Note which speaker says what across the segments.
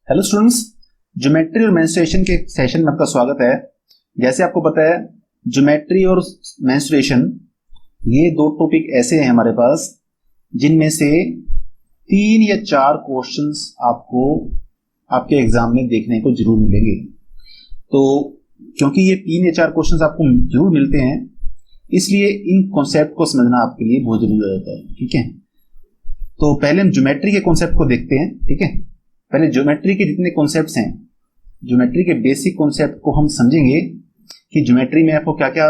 Speaker 1: Hello students, geometry और menstruation के session में आपका स्वागत है। जैसे आपको पता है, ज्योमेट्री और मेंस्ट्रुएशन ये दो टॉपिक ऐसे हैं हमारे पास जिनमें से 3 या 4 क्वेश्चंस आपको आपके एग्जाम में देखने को जरूर मिलेंगे। तो क्योंकि ये 3 या 4 क्वेश्चंस आपको जरूर मिलते हैं, इसलिए इन कॉन्सेप्ट को समझना आपके लिए बहुत जरूरी हो जाता है। ठीक है, तो पहले हम ज्योमेट्री के कॉन्सेप्ट को देखते हैं। ठीक है, पहले ज्योमेट्री के जितने कॉन्सेप्ट्स हैं, ज्योमेट्री के बेसिक कॉन्सेप्ट को हम समझेंगे कि ज्योमेट्री में आपको क्या क्या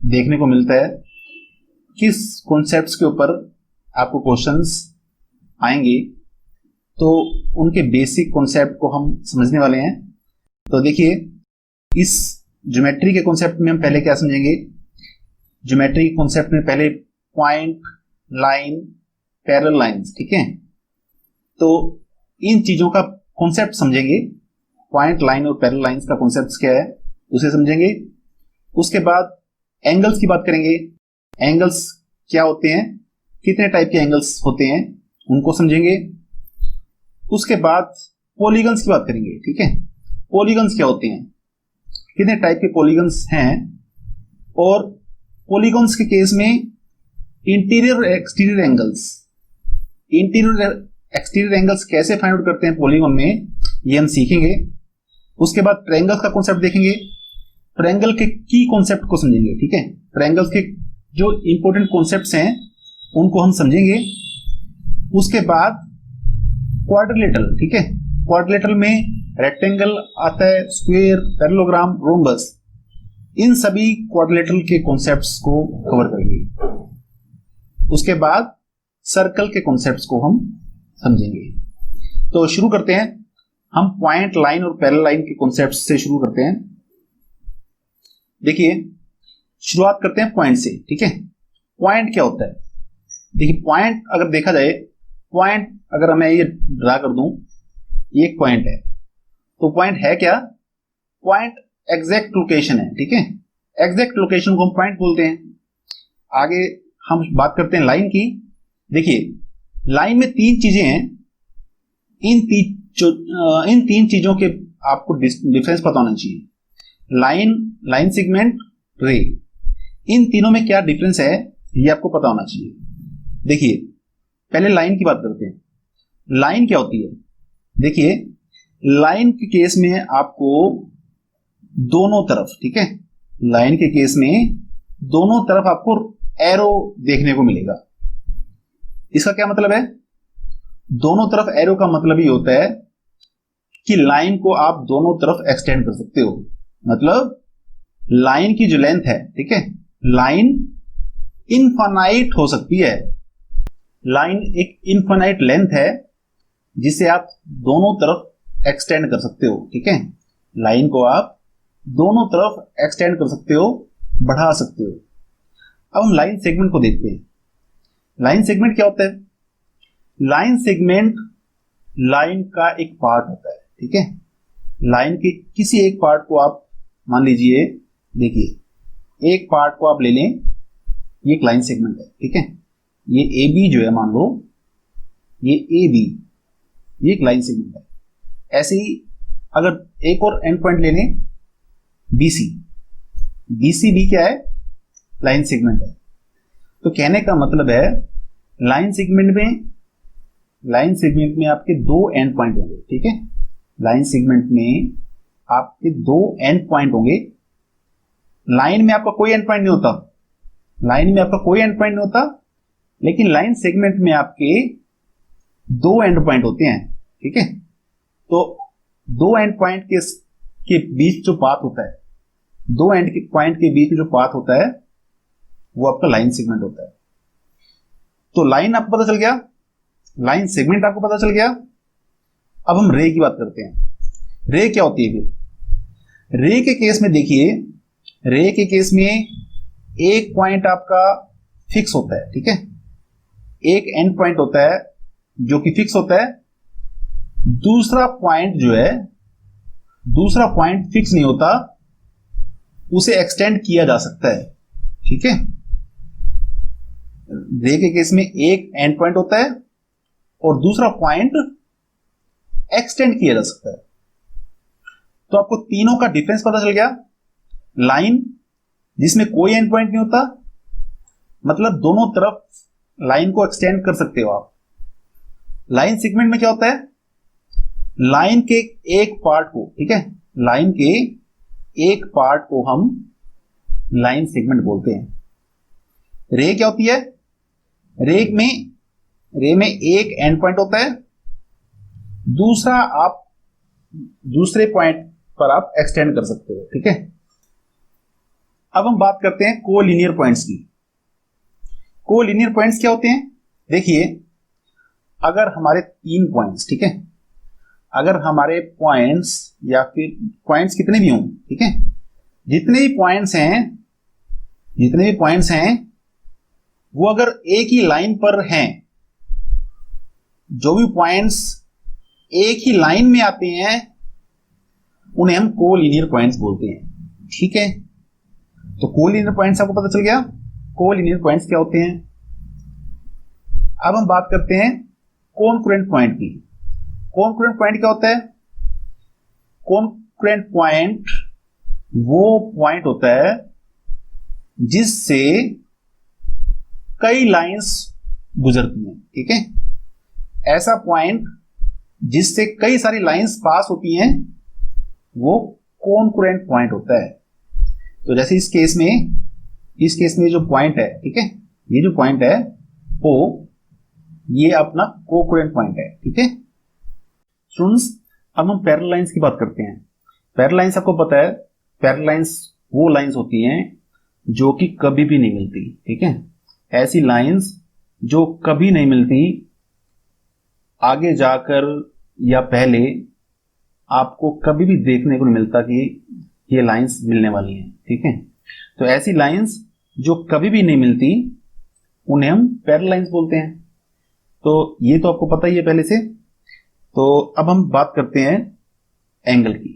Speaker 1: देखने को मिलता है, किस कॉन्सेप्ट्स के ऊपर आपको क्वेश्चंस आएंगे, तो उनके बेसिक कॉन्सेप्ट को हम समझने वाले हैं। तो देखिए, इस ज्योमेट्री के कॉन्सेप्ट में हम पहले क्या समझेंगे। ज्योमेट्री के कॉन्सेप्ट में पहले पॉइंट, लाइन, पैरेलल लाइंस। ठीक है, तो इन चीजों का कॉन्सेप्ट समझेंगे। पॉइंट, लाइन और पैरेलल लाइंस का कॉन्सेप्ट क्या है उसे समझेंगे। उसके बाद एंगल्स की बात करेंगे। एंगल्स क्या होते हैं, कितने टाइप के एंगल्स होते हैं, उनको समझेंगे। उसके बाद पॉलीगन्स की बात करेंगे। ठीक है, पॉलीगन्स क्या होते हैं, कितने टाइप के पॉलीगन्स हैं, और पॉलीगन्स के केस में interior exterior angles, interior exterior angles कैसे फाइंड आउट करते हैं पॉलीगॉन में, ये हम सीखेंगे। उसके बाद ट्रायंगल्स का कॉन्सेप्ट देखेंगे। ट्रायंगल के की कॉन्सेप्ट को समझेंगे। ठीक है, ट्रायंगल्स के जो इंपॉर्टेंट कॉन्सेप्ट्स हैं उनको हम समझेंगे। उसके बाद क्वाड्रिलेटरल। ठीक है, क्वाड्रिलेटरल में रेक्टेंगल आता है, स्क्वायर, पैरेललोग्राम, रोम्बस, इन सभी क्वाड्रिलेटरल के कॉन्सेप्ट्स को कवर करेंगे। उसके बाद सर्कल के कॉन्सेप्ट्स को हम समझेंगे। तो शुरू करते हैं, हम पॉइंट, लाइन और पैरेलल लाइन के कॉन्सेप्ट से शुरू करते हैं। देखिए, शुरुआत करते हैं पॉइंट से। ठीक है, पॉइंट क्या होता है। देखिए, पॉइंट अगर देखा जाए, पॉइंट अगर मैं ये ड्रा कर दूं, ये एक पॉइंट है, तो पॉइंट है क्या, पॉइंट एग्जैक्ट लोकेशन है। ठीक है, एग्जैक्ट लोकेशन को हम पॉइंट बोलते हैं। आगे हम बात करते हैं लाइन की। देखिए, लाइन में 3 चीजें हैं। इन 3 चीजों के आपको डिफरेंस पता होना चाहिए। लाइन, लाइन सेगमेंट, रे, इन तीनों में क्या डिफरेंस है ये आपको पता होना चाहिए। देखिए, पहले लाइन की बात करते हैं। लाइन क्या होती है। देखिए, लाइन के केस में आपको दोनों तरफ, ठीक है, लाइन के केस में दोनों तरफ आपको एरो देखने को मिलेगा। इसका क्या मतलब है, दोनों तरफ एरो का मतलब ये होता है कि लाइन को आप दोनों तरफ एक्सटेंड कर सकते हो। मतलब लाइन की जो लेंथ है, ठीक है, लाइन इनफाइनाइट हो सकती है। लाइन एक इनफाइनाइट लेंथ है जिसे आप दोनों तरफ एक्सटेंड कर सकते हो। ठीक है, लाइन को आप दोनों तरफ एक्सटेंड कर सकते हो, बढ़ा सकते हो। अब हम लाइन सेगमेंट को देखते हैं। लाइन सेगमेंट क्या होता है। लाइन सेगमेंट लाइन का एक पार्ट होता है। ठीक है, लाइन के किसी एक पार्ट को आप मान लीजिए, देखिए एक पार्ट को आप ले लें, ये एक लाइन सेगमेंट है। ठीक है, ये ए बी जो है, मान लो ये ए बी, ये एक लाइन सेगमेंट है। ऐसे ही अगर एक और एंड पॉइंट ले लें, बी सी, बी सी भी क्या है, लाइन सेगमेंट है। तो कहने का मतलब है, लाइन सेगमेंट में आपके 2 एंड पॉइंट होंगे। ठीक है, लाइन सेगमेंट में आपके 2 एंड पॉइंट होंगे। लाइन में आपका कोई एंड पॉइंट नहीं होता, लाइन में आपका कोई एंड पॉइंट नहीं होता, लेकिन लाइन सेगमेंट में आपके 2 एंड पॉइंट होते हैं। ठीक है, तो 2 एंड पॉइंट के बीच जो पाथ होता है, 2 एंड पॉइंट के बीच जो पाथ होता है, वो आपका लाइन सेगमेंट होता है। तो लाइन आपको पता चल गया, लाइन सेगमेंट आपको पता चल गया। अब हम रे की बात करते हैं। रे क्या होती है फिर। रे के केस में देखिए, रे के केस में एक पॉइंट आपका फिक्स होता है। ठीक है, एक एंड पॉइंट होता है जो कि फिक्स होता है। दूसरा पॉइंट जो है, दूसरा पॉइंट फिक्स नहीं होता, उसे एक्सटेंड किया जा सकता है। ठीक है, रे के केस में एक एंड पॉइंट होता है और दूसरा पॉइंट एक्सटेंड किया जा सकता है। तो आपको तीनों का डिफरेंस पता चल गया। लाइन जिसमें कोई एंड पॉइंट नहीं होता, मतलब दोनों तरफ लाइन को एक्सटेंड कर सकते हो आप। लाइन सेगमेंट में क्या होता है, लाइन के एक पार्ट को, ठीक है, लाइन के एक पार्ट को हम लाइन सेगमेंट बोलते हैं। रे क्या होती है, रे में एक एंड पॉइंट होता है, दूसरा आप दूसरे पॉइंट पर आप एक्सटेंड कर सकते हो, ठीक है। अब हम बात करते हैं कोलिनियर पॉइंट्स की। कोलिनियर पॉइंट्स क्या होते हैं, देखिए अगर हमारे तीन पॉइंट्स, ठीक है, अगर हमारे पॉइंट्स या फिर पॉइंट्स कितने भी हों, ठीक है, जितने भी पॉइंट्स हैं वो अगर एक ही लाइन पर हैं, जो भी पॉइंट्स एक ही लाइन में आते हैं उन्हें हम कोलिनियर पॉइंट्स बोलते हैं, ठीक है। तो कोलिनियर पॉइंट्स आपको पता चल गया, कोलिनियर पॉइंट्स क्या होते हैं। अब हम बात करते हैं कॉन्करेंट पॉइंट की। कॉन्करेंट पॉइंट क्या होता है, कॉन्करेंट पॉइंट वो पॉइंट होता है जिससे कई लाइंस गुजरती हैं, ठीक है। ऐसा पॉइंट जिससे कई सारी लाइंस पास होती हैं वो कॉन्करेंट पॉइंट होता है। तो जैसे इस केस में जो पॉइंट है, ठीक है, ये जो पॉइंट है वो ये अपना कोकरेंट पॉइंट है, ठीक है। स्टूडेंट्स अब हम पैरेलल लाइंस की बात करते हैं। पैरेलल लाइंस आपको पता है, पैरेलल लाइंस वो लाइंस होती हैं जो कि कभी भी नहीं मिलती, ठीक है। ऐसी लाइंस जो कभी नहीं मिलती, आगे जाकर या पहले आपको कभी भी देखने को नहीं मिलता कि ये लाइंस मिलने वाली हैं, ठीक है। तो ऐसी लाइंस जो कभी भी नहीं मिलती उन्हें हम पैरेलल लाइंस बोलते हैं। तो ये तो आपको पता ही है पहले से। तो अब हम बात करते हैं एंगल की।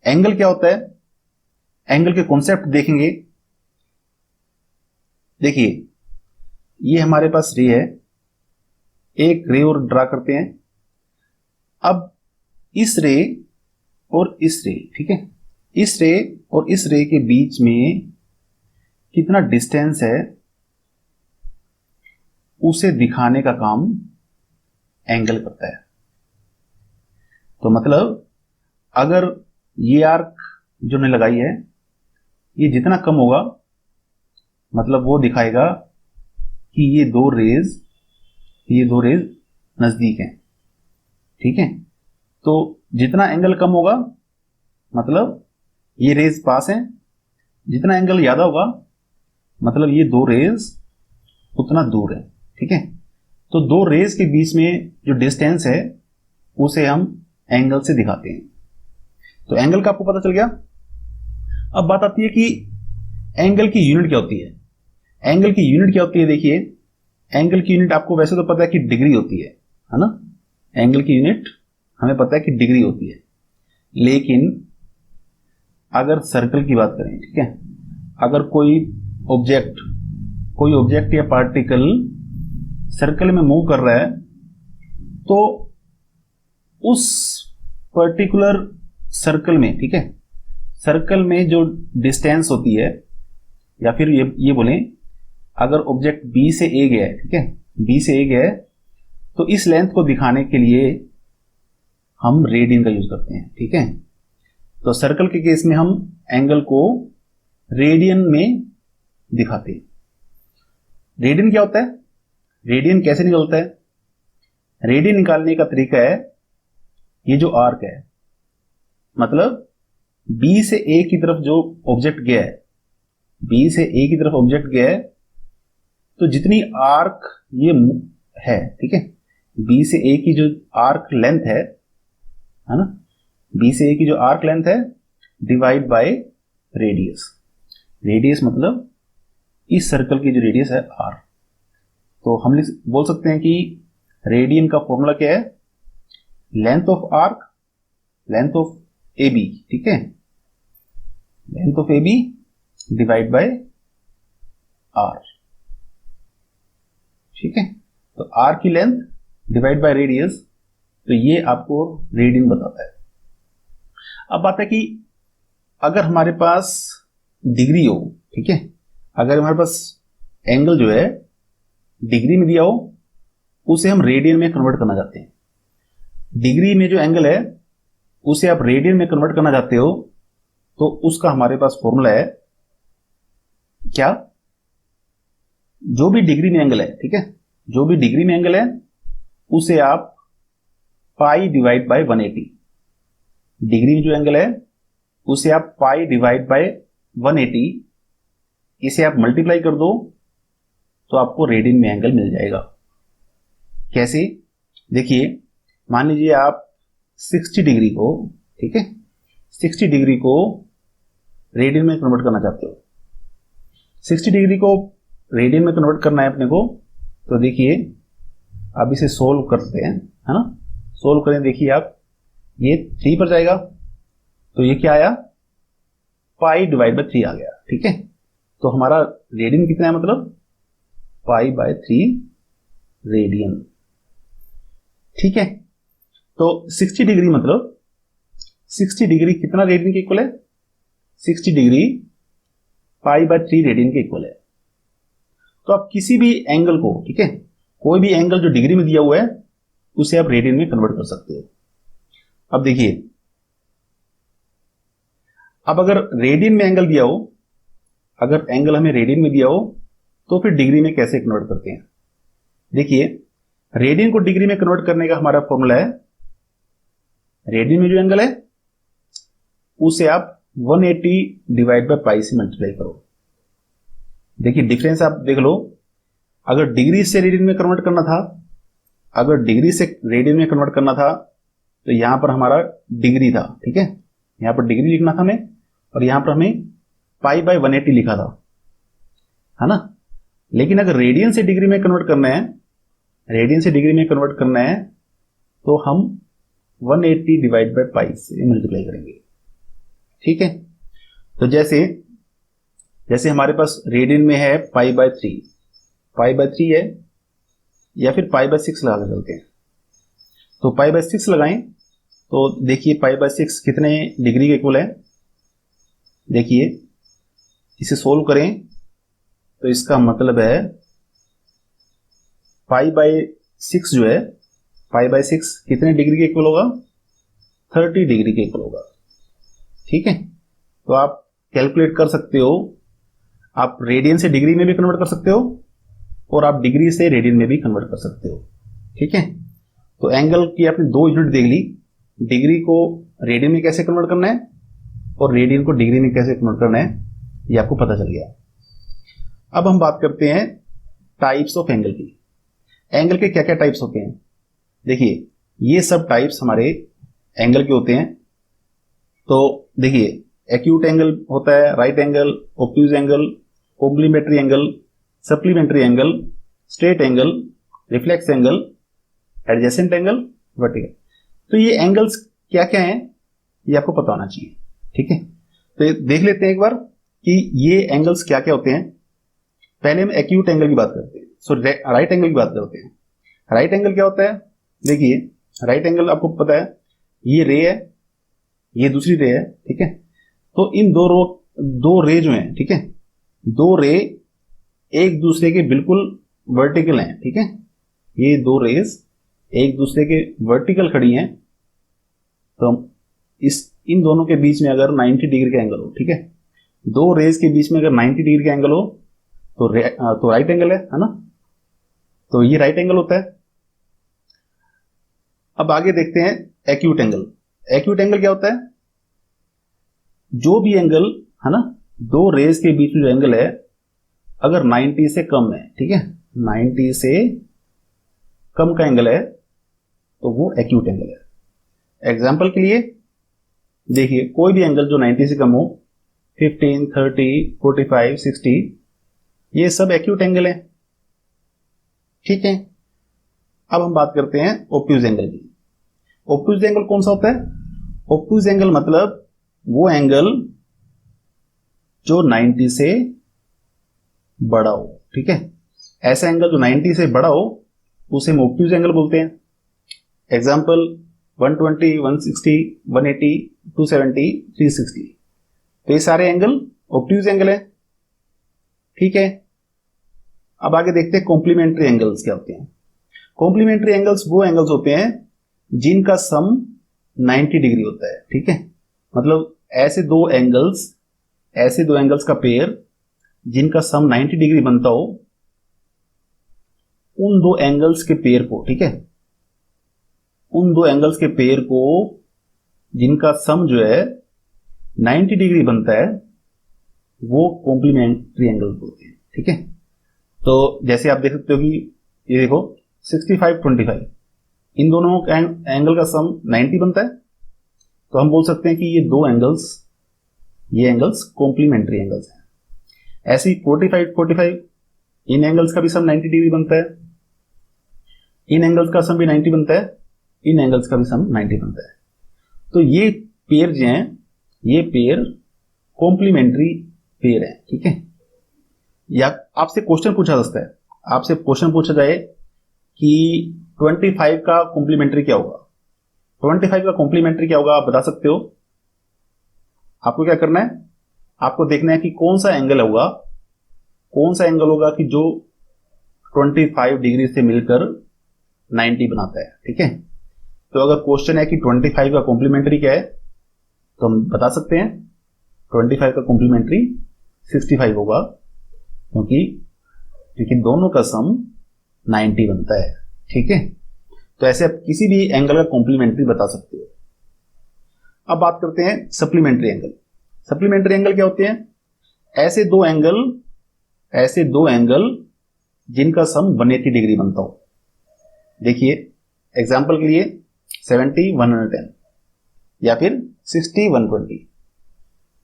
Speaker 1: एंगल क्या होता है, एंगल के कॉन्सेप्ट देखेंगे। देखिए ये हमारे पास रे है, एक रे और ड्रा करते हैं। अब इस रे और इस रे, ठीक है, इस रे और इस रे के बीच में कितना डिस्टेंस है उसे दिखाने का काम एंगल करता है। तो मतलब अगर ये आर्क जो ने लगाई है ये जितना कम होगा, मतलब वो दिखाएगा कि ये दो रेज नजदीक हैं, ठीक है। तो जितना एंगल कम होगा मतलब ये रेज पास हैं, जितना एंगल ज्यादा होगा मतलब ये दो रेज उतना दूर है, ठीक है। तो दो रेज के बीच में जो डिस्टेंस है उसे हम एंगल से दिखाते हैं। तो एंगल का आपको पता चल गया। अब बात आती है कि एंगल की यूनिट क्या होती है। एंगल की यूनिट क्या होती है, देखिए एंगल की यूनिट आपको वैसे तो पता है कि डिग्री होती है ना। एंगल की यूनिट हमें पता है कि डिग्री होती है, लेकिन अगर सर्कल की बात करें, ठीक है, अगर कोई ऑब्जेक्ट या पार्टिकल सर्कल में मूव कर रहा है तो उस पर्टिकुलर सर्कल में, ठीक है, सर्कल में जो डिस्टेंस होती है, या फिर ये बोलें अगर ऑब्जेक्ट बी से ए गया है, ठीक है, बी से ए गया है, तो इस लेंथ को दिखाने के लिए हम रेडियन का यूज करते हैं, ठीक है। तो सर्कल के केस में हम एंगल को रेडियन में दिखाते हैं। रेडियन क्या होता है, रेडियन कैसे निकलता है, रेडियन निकालने का तरीका है ये जो आर्क है, मतलब बी से ए की तरफ जो ऑब्जेक्ट गया है, बी से ए की तरफ ऑब्जेक्ट गया है, तो जितनी आर्क ये है, ठीक है, बी से ए की जो आर्क लेंथ है ना, बी से ए की जो आर्क लेंथ है डिवाइड बाय रेडियस। रेडियस मतलब इस सर्कल की जो रेडियस है आर। तो हम बोल सकते हैं कि रेडियन का फॉर्मूला क्या है, length of arc, length of A B, ठीक है, length of A B divide by R, ठीक है। तो आर की लेंथ डिवाइड बाय रेडियस तो ये आपको रेडियन बताता है। अब बात है कि अगर हमारे पास डिग्री हो, ठीक है, अगर हमारे पास एंगल जो है डिग्री में दिया हो, उसे हम रेडियन में कन्वर्ट करना चाहते हैं। डिग्री में जो एंगल है उसे आप रेडियन में कन्वर्ट करना चाहते हो, तो उसका हमारे पास फॉर्मूला है क्या, जो भी डिग्री में एंगल है, ठीक है, जो भी डिग्री में एंगल है उसे आप पाई डिवाइड बाय 180, डिग्री में जो एंगल है उसे आप पाई डिवाइड बाय 180, इसे आप मल्टीप्लाई कर दो तो आपको रेडियन में एंगल मिल जाएगा। कैसे? देखिए, मान लीजिए आप 60 डिग्री को, ठीक है, 60 डिग्री को रेडियन में कन्वर्ट करना चाहते हो। 60 डिग्री को रेडियन में कन्वर्ट करना है अपने को, तो देखिए अब इसे सोल्व करते हैं, है ना। सोल्व करें, देखिए आप, ये 3 पर जाएगा तो ये क्या आया, पाई डिवाइड बाय 3 आ गया, ठीक है। तो हमारा रेडियन कितना है, मतलब पाई बाय 3 रेडियन, ठीक है। तो 60 डिग्री मतलब 60 डिग्री कितना रेडियन के इक्वल है, 60 डिग्री पाई बाय 3 रेडियन के इक्वल है। तो आप किसी भी एंगल को, ठीक है, कोई भी एंगल जो डिग्री में दिया हुआ है उसे आप रेडियन में कन्वर्ट कर सकते हो। अब देखिए, अब अगर रेडियन में एंगल दिया हो, अगर एंगल हमें रेडियन में दिया हो तो फिर डिग्री में कैसे कन्वर्ट करते हैं। देखिए, रेडियन को डिग्री में कन्वर्ट करने का हमारा फॉर्मूला है, रेडियन में जो एंगल है उसे आप 180 डिवाइड बाय पाई से मल्टीप्लाई करो। देखिए डिफरेंस आप देख लो, अगर डिग्री से रेडियन में कन्वर्ट करना था, अगर डिग्री से रेडियन में कन्वर्ट करना था तो यहां पर हमारा डिग्री था, ठीक है, यहां पर डिग्री लिखना था हमें, और यहां पर हमें पाई बाय 180 लिखा था, है ना। लेकिन अगर रेडियन से डिग्री में कन्वर्ट करना है, रेडियन से डिग्री में कन्वर्ट करना है तो हम 180 डिवाइड बाय पाई से मल्टीप्लाई करेंगे, ठीक है। तो जैसे जैसे हमारे पास रेडियन में है पाई बाय 3, पाई बाय 3 है, या फिर पाई बाय 6 लगा के चलते हैं। तो पाई बाय 6 लगाएं तो देखिए पाई बाय 6 कितने डिग्री के इक्वल है। देखिए इसे सोल्व करें तो इसका मतलब है पाई बाय 6 जो है, पाई बाय 6 कितने डिग्री के इक्वल होगा, 30 डिग्री के इक्वल होगा, ठीक है। तो आप कैलकुलेट कर सकते हो, आप रेडियन से डिग्री में भी कन्वर्ट कर सकते हो और आप डिग्री से रेडियन में भी कन्वर्ट कर सकते हो, ठीक है। तो एंगल की आपने 2 यूनिट देख ली, डिग्री को रेडियन में कैसे कन्वर्ट करना है और रेडियन को डिग्री में कैसे कन्वर्ट करना है, ये आपको पता चल गया। अब हम बात करते हैं टाइप्स ऑफ एंगल की। एंगल के क्या क्या टाइप्स होते हैं। देखिए ये सब टाइप्स हमारे एंगल के होते हैं। तो देखिए एक्यूट एंगल होता है, right angle, obtuse angle, complementary angle, supplementary angle, straight angle, reflex angle, adjacent angle, vertical. तो ये एंगल्स क्या क्या हैं ये आपको पता होना चाहिए, ठीक है। तो देख लेते हैं एक बार कि ये एंगल्स क्या क्या होते हैं। पहले हम एक्यूट एंगल की बात करते हैं। सो राइट एंगल की बात करते हैं। राइट एंगल क्या होता है। देखिए राइट एंगल आपको पता है, ये रे है, ये दूसरी रे है, ठीक है। तो इन दो रे जो हैं, ठीक है, दो रे एक दूसरे के बिल्कुल वर्टिकल हैं, ठीक है। ये दो रेस एक दूसरे के वर्टिकल खड़ी हैं, तो इन दोनों के बीच में अगर 90 डिग्री का एंगल हो, ठीक है, दो रेस के बीच में अगर 90 डिग्री का एंगल हो तो राइट एंगल है ना। तो ये राइट एंगल होता है। अब आगे देखते हैं एक्यूट एंगल। एक्यूट एंगल क्या होता है। जो भी एंगल है ना, दो रेस के बीच में जो एंगल है अगर 90 से कम है, ठीक है, 90 से कम का एंगल है तो वो एक्यूट एंगल है। एग्जांपल के लिए देखिए कोई भी एंगल जो 90 से कम हो, 15, 30, 45, 60, ये सब एक्यूट एंगल है, ठीक है। अब हम बात करते हैं ऑब्ट्यूज एंगल की। ऑब्ट्यूज एंगल कौन सा होता है। ऑब्ट्यूज एंगल मतलब वो एंगल जो 90 से बड़ा हो, ठीक है। ऐसा एंगल जो 90 से बड़ा हो उसे हम ऑब्ट्यूज एंगल बोलते हैं। एग्जाम्पल 120, 160, 180, 270, 360, तो ये सारे एंगल ऑब्ट्यूज एंगल है। ठीक है, अब आगे देखते हैं कॉम्प्लीमेंट्री एंगल्स क्या होते हैं। कॉम्प्लीमेंट्री एंगल्स वो एंगल्स होते हैं जिनका सम 90 डिग्री होता है। ठीक है, मतलब ऐसे दो एंगल्स का पेयर जिनका सम 90 डिग्री बनता हो, उन दो एंगल्स के पेयर को, ठीक है, उन दो एंगल्स के पेयर को जिनका सम जो है 90 डिग्री बनता है, वो कॉम्प्लीमेंट्री एंगल होते हैं। ठीक है, तो जैसे आप देख सकते हो कि ये देखो 65, 25, इन दोनों एंगल का सम 90 बनता है, तो हम बोल सकते हैं कि ये दो एंगल्स, ये एंगल्स कॉम्प्लीमेंट्री एंगल्स हैं। ऐसे ही 45, 45, इन एंगल्स का भी सम 90 डिग्री बनता है, इन एंगल्स का सम भी 90 बनता है, इन एंगल्स का भी सम 90 बनता है। तो ये पेयर जो हैं, ये पेयर कॉम्प्लीमेंट्री पेयर है। ठीक है, या आपसे क्वेश्चन पूछा जा सकता है, आपसे क्वेश्चन पूछा जाए कि 25 का कॉम्प्लीमेंट्री क्या होगा, 25 का कॉम्प्लीमेंट्री क्या होगा, आप बता सकते हो। आपको क्या करना है, आपको देखना है कि कौन सा एंगल होगा कि जो 25 डिग्री से मिलकर 90 बनाता है। ठीक है, तो अगर क्वेश्चन है कि 25 का कॉम्प्लीमेंट्री क्या है, तो हम बता सकते हैं 25 का कॉम्प्लीमेंट्री 65 होगा, क्योंकि दोनों का सम 90 बनता है। ठीक है, तो ऐसे आप किसी भी एंगल का कॉम्प्लीमेंट्री बता सकते हो। अब बात करते हैं सप्लीमेंट्री एंगल। सप्लीमेंट्री एंगल क्या होते हैं, ऐसे दो एंगल जिनका सम 180 डिग्री बनता हो। देखिए एग्जांपल के लिए 70, 110 या फिर 60, 120।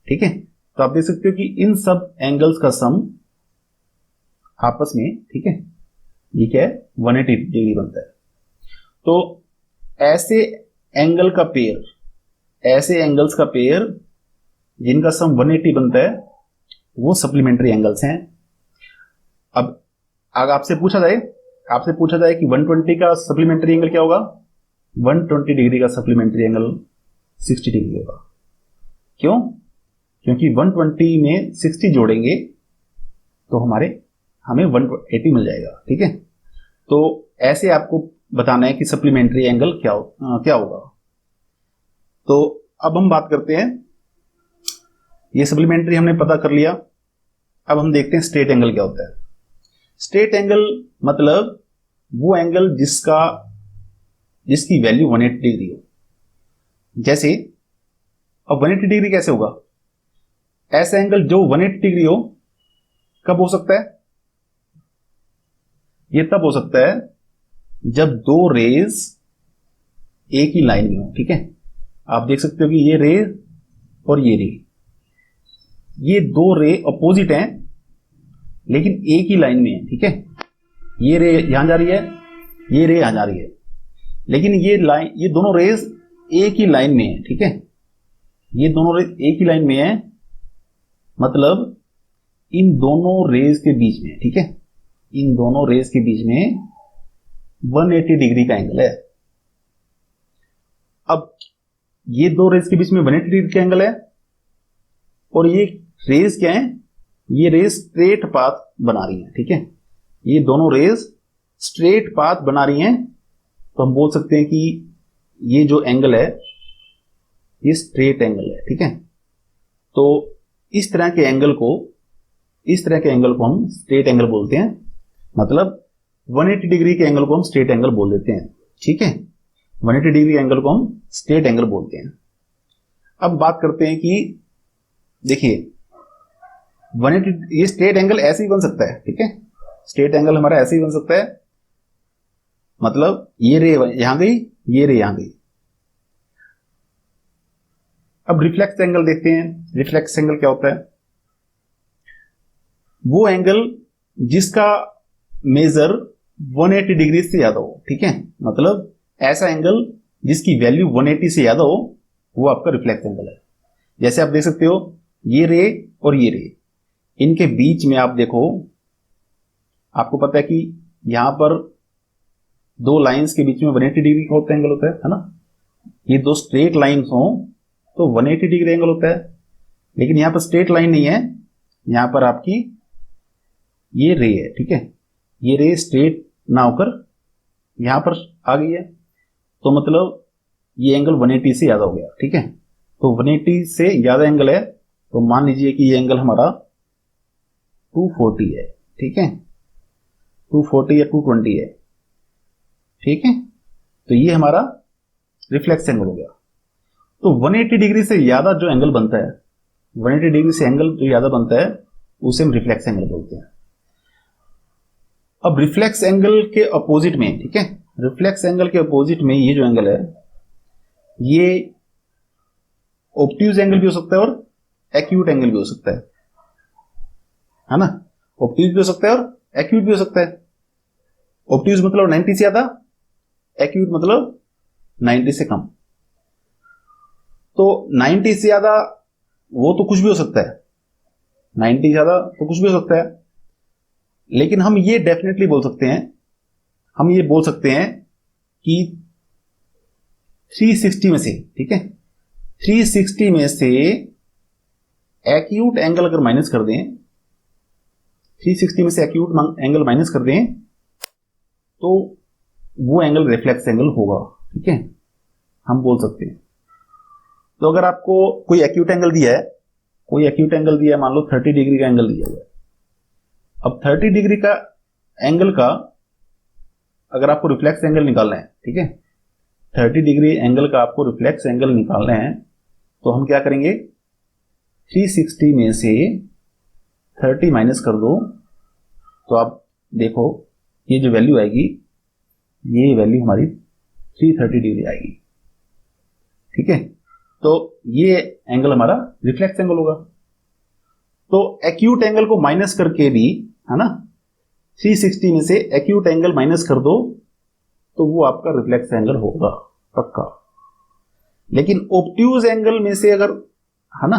Speaker 1: ठीक है, तो आप देख सकते हो कि इन सब एंगल्स का सम आपस में, ठीक है, ये क्या है, 180 डिग्री बनता है। तो ऐसे एंगल्स का पेयर जिनका सम 180 बनता है, वो सप्लीमेंट्री एंगल्स हैं। अब अगर आपसे पूछा जाए कि 120 का सप्लीमेंट्री एंगल क्या होगा, 120 डिग्री का सप्लीमेंट्री एंगल 60 डिग्री होगा। क्यों? क्योंकि 120 में 60 जोड़ेंगे तो हमें 180 मिल जाएगा। ठीक है, तो ऐसे आपको बताना है कि सप्लीमेंट्री एंगल क्या होगा। तो अब हम बात करते हैं, ये सप्लीमेंट्री हमने पता कर लिया। अब हम देखते हैं स्ट्रेट एंगल क्या होता है। स्ट्रेट एंगल मतलब वो एंगल जिसकी वैल्यू 180 डिग्री हो। जैसे अब 180 डिग्री कैसे होगा, ऐसा एंगल जो 180 डिग्री हो कब हो सकता है, ये तब हो सकता है जब दो रेज एक ही लाइन में हो। ठीक है, आप देख सकते हो कि ये रे और ये रे, ये दो रे अपोजिट हैं लेकिन एक ही लाइन में है। ठीक है, ये रे यहां जा रही है, ये रे यहां जा रही है, लेकिन ये दोनों रेज एक ही लाइन में है। ठीक है, ये दोनों रेज एक ही लाइन में है, मतलब इन दोनों रेज के बीच में, ठीक है, इन दोनों रेज के बीच में 180 डिग्री का एंगल है। अब ये दो रेज के बीच में 180 डिग्री का एंगल है, और ये रेज क्या है, ये रेज स्ट्रेट पाथ बना रही है। ठीक है, ये दोनों रेज स्ट्रेट पाथ बना रही हैं, तो हम बोल सकते हैं कि ये जो एंगल है ये स्ट्रेट एंगल है। ठीक है, तो इस तरह के एंगल को हम स्ट्रेट एंगल बोलते हैं, मतलब 180 डिग्री के एंगल को हम स्ट्रेट एंगल बोल देते हैं। ठीक है, 180 डिग्री एंगल को हम स्ट्रेट एंगल बोलते हैं। अब बात करते हैं कि देखिए 180, ये स्ट्रेट एंगल ऐसे ही बन सकता है। ठीक है, स्ट्रेट एंगल हमारा ऐसे ही बन सकता है, मतलब ये रे यहां गई, ये रे यहां गई। अब रिफ्लेक्स एंगल देखते हैं। रिफ्लेक्स एंगल क्या होता है, वो एंगल जिसका मेजर 180 डिग्री से ज्यादा हो। ठीक है, मतलब ऐसा एंगल जिसकी वैल्यू 180 से ज्यादा हो, वो आपका रिफ्लेक्स एंगल है। जैसे आप देख सकते हो ये रे और ये रे, इनके बीच में आप देखो, आपको पता है कि यहां पर दो लाइंस के बीच में 180 डिग्री का होता एंगल होता है ना। ये दो स्ट्रेट लाइंस हो तो 180 डिग्री एंगल होता है, लेकिन यहां पर स्ट्रेट लाइन नहीं है, यहां पर आपकी ये रे है, ठीक है। ये रे स्ट्रेट ना होकर यहां पर आ गई है, तो मतलब ये एंगल 180 से ज्यादा हो गया, ठीक है। तो 180 से ज्यादा एंगल है, तो मान लीजिए कि ये एंगल हमारा 240 है, ठीक है। 240 या 220 है, ठीक है। तो ये हमारा रिफ्लेक्स एंगल हो गया। तो 180 डिग्री से ज्यादा जो एंगल बनता है, 180 डिग्री से एंगल जो ज्यादा बनता है, उसे हम रिफ्लेक्स एंगल बोलते हैं। अब रिफ्लेक्स एंगल के अपोजिट में, ठीक है, रिफ्लेक्स एंगल के अपोजिट में ये जो एंगल है, ये ऑब्ट्यूज एंगल भी हो सकता है और एक्यूट एंगल भी हो सकता है ना। ऑब्ट्यूज भी हो सकता है और एक्यूट भी हो सकता है। ऑब्ट्यूज मतलब 90 से ज्यादा, एक्यूट मतलब 90 से कम। तो 90 से ज्यादा वो तो कुछ भी हो सकता है, 90 से ज्यादा तो कुछ भी हो सकता है, लेकिन हम ये डेफिनेटली बोल सकते हैं, हम ये बोल सकते हैं कि 360 में से, ठीक है, 360 में से एक्यूट एंगल अगर माइनस कर दें, 360 में से एक्यूट एंगल माइनस कर दें, तो वो एंगल रिफ्लेक्स एंगल होगा, ठीक है, हम बोल सकते हैं। तो अगर आपको कोई एक्यूट एंगल दिया है, कोई एक्यूट एंगल दिया है, मान लो 30 डिग्री का एंगल दिया हुआ है। अब 30 डिग्री का एंगल का अगर आपको रिफ्लेक्स एंगल निकालना है, ठीक है, 30 डिग्री एंगल का आपको रिफ्लेक्स एंगल निकालना है, तो हम क्या करेंगे, 360 में से 30 माइनस कर दो, तो आप देखो ये जो वैल्यू आएगी, ये वैल्यू हमारी 330 डिग्री आएगी, ठीक है। तो ये एंगल हमारा रिफ्लेक्स एंगल होगा। तो एक्यूट एंगल को माइनस करके भी, है ना, 360 में से एक्यूट एंगल माइनस कर दो, तो वो आपका रिफ्लेक्स एंगल होगा पक्का। लेकिन ऑब्ट्यूज एंगल में से अगर, है ना,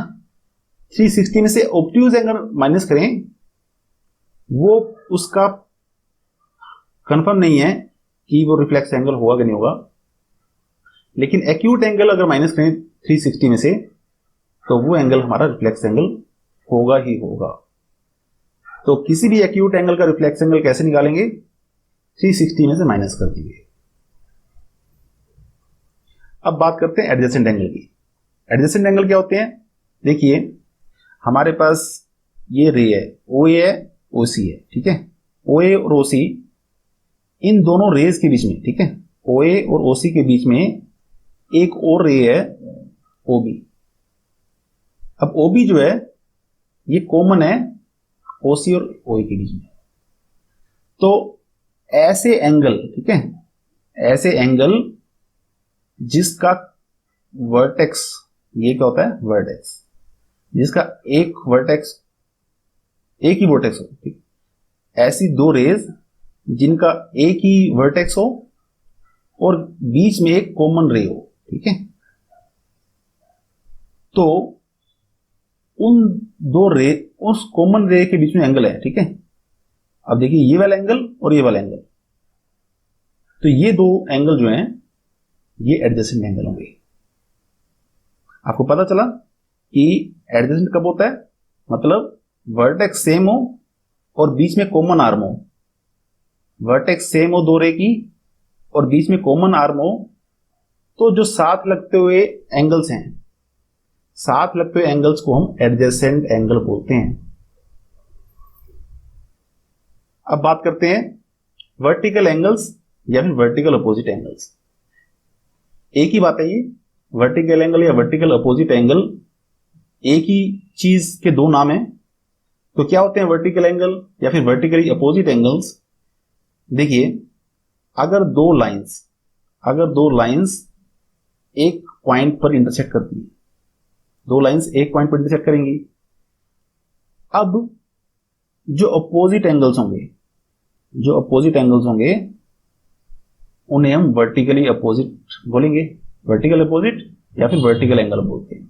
Speaker 1: 360 में से ऑब्ट्यूज एंगल माइनस करें, वो उसका कंफर्म नहीं है कि वो रिफ्लेक्स एंगल होगा कि नहीं होगा। लेकिन एक्यूट एंगल अगर माइनस करें 360 में से, तो वो एंगल हमारा रिफ्लेक्स एंगल होगा ही होगा। तो किसी भी एक्यूट एंगल का रिफ्लेक्स एंगल कैसे निकालेंगे, 360 में से माइनस कर दीजिए। अब बात करते हैं एडजेसेंट एंगल की। एडजेसेंट एंगल क्या होते हैं, देखिए हमारे पास ये रे है, OA है, OC है, ठीक है। OA और OC, इन दोनों रेज के बीच में, ठीक है, OA और OC के बीच में एक और रे है, OB। अब OB जो है ये कॉमन है OC और OA के बीच में। तो ऐसे एंगल, ठीक है, ऐसे एंगल जिसका वर्टेक्स, ये क्या होता है, वर्टेक्स, जिसका एक वर्टेक्स, एक ही वर्टेक्स हो, ठीक, ऐसी दो रेज जिनका एक ही वर्टेक्स हो और बीच में एक कॉमन रे हो, ठीक है। तो उन दो रे, उस कॉमन रे के बीच में एंगल है, ठीक है। अब देखिए ये वाला एंगल और ये वाला एंगल, तो ये दो एंगल जो हैं ये एडजेसेंट एंगल होंगे। आपको पता चला कि एडजेसेंट कब होता है, मतलब वर्टेक्स सेम हो और बीच में कॉमन आर्म हो। वर्टेक्स सेम हो दो रे की और बीच में कॉमन आर्म हो, तो जो साथ लगते हुए एंगल्स हैं, साथ लगते हुए एंगल्स को हम एडजेसेंट एंगल बोलते हैं। अब बात करते हैं वर्टिकल एंगल्स या फिर वर्टिकल अपोजिट एंगल्स। एक ही बात है ये, वर्टिकल एंगल या वर्टिकल अपोजिट एंगल एक ही चीज के दो नाम हैं। तो क्या होते हैं वर्टिकल एंगल या फिर वर्टिकली अपोजिट एंगल्स? देखिए अगर दो लाइंस एक पॉइंट पर इंटरसेक्ट करती है, दो लाइंस एक पॉइंट पर इंटरसेक्ट करेंगी, अब जो अपोजिट एंगल्स होंगे उन्हें हम वर्टिकली अपोजिट बोलेंगे, वर्टिकल अपोजिट या फिर वर्टिकल एंगल बोलते हैं।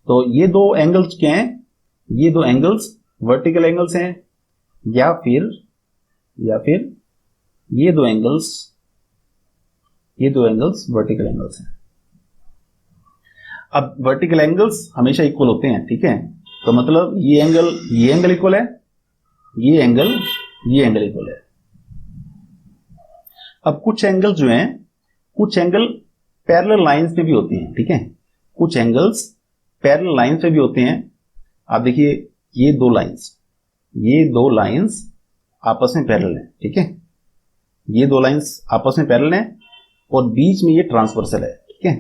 Speaker 1: तो ये दो एंगल्स क्या हैं? ये दो एंगल्स वर्टिकल एंगल्स हैं या फिर ये दो एंगल्स ये दो एंगल्स वर्टिकल एंगल्स हैं। अब वर्टिकल एंगल्स हमेशा इक्वल होते हैं, ठीक है, तो मतलब ये एंगल इक्वल है, ये एंगल इक्वल है। अब कुछ एंगल जो हैं, कुछ एंगल पैरेलल लाइंस में भी होते हैं, ठीक है, कुछ एंगल्स पैरेलल लाइंस में भी होते हैं। आप देखिए ये दो लाइंस आपस में पैरेलल हैं, ठीक है, ये दो लाइंस आपस में पैरेलल हैं और बीच में ये ट्रांसवर्सल है, ठीक है।